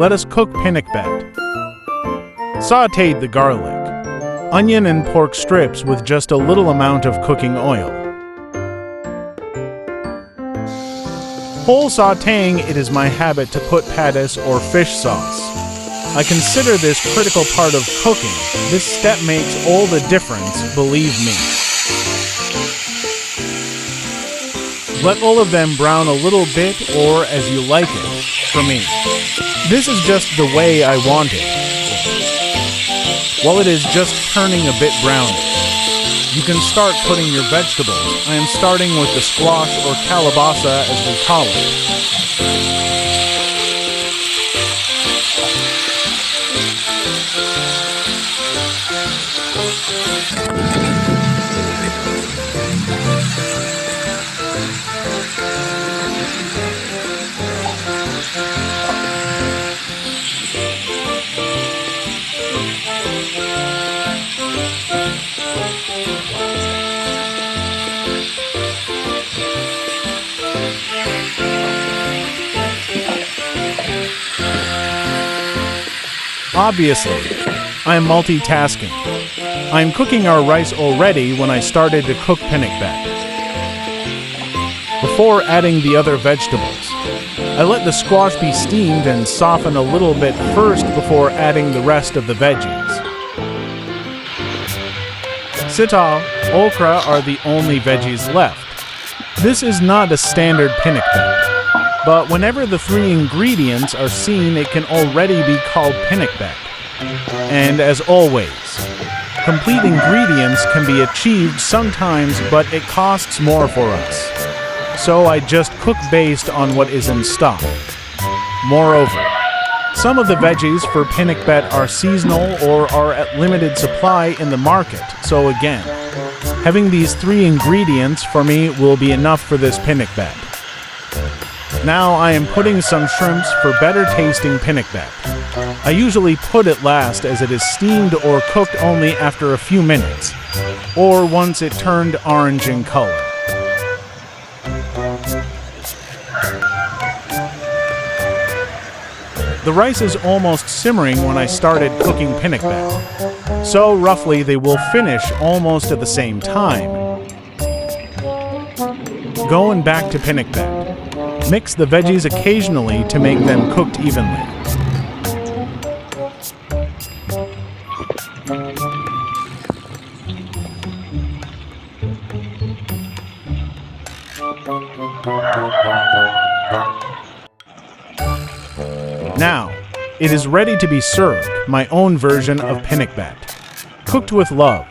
let us cook pinakbet. Sauteed the garlic, onion and pork strips with just a little amount of cooking oil. Whole sautéing, it is my habit to put patis or fish sauce. I consider this critical part of cooking. This step makes all the difference, believe me. Let all of them brown a little bit or as you like it, for me. This is just the way I want it. While it is just turning a bit brownish, you can start putting your vegetables. I am starting with the squash or kalabasa as we call it. Obviously, I am multitasking. I am cooking our rice already when I started to cook pinakbet. Before adding the other vegetables, I let the squash be steamed and soften a little bit first before adding the rest of the veggies. Sitaw, okra are the only veggies left. This is not a standard pinakbet. But whenever the three ingredients are seen, it can already be called pinakbet. And as always, complete ingredients can be achieved sometimes, but it costs more for us. So I just cook based on what is in stock. Moreover, some of the veggies for pinakbet are seasonal or are at limited supply in the market. So again, having these three ingredients for me will be enough for this pinakbet. Now I am putting some shrimps for better tasting pinakbet. I usually put it last as it is steamed or cooked only after a few minutes, or once it turned orange in color. The rice is almost simmering when I started cooking pinakbet, so roughly they will finish almost at the same time. Going back to pinakbet. Mix the veggies occasionally to make them cooked evenly. Now, it is ready to be served, my own version of pinakbet. Cooked with love.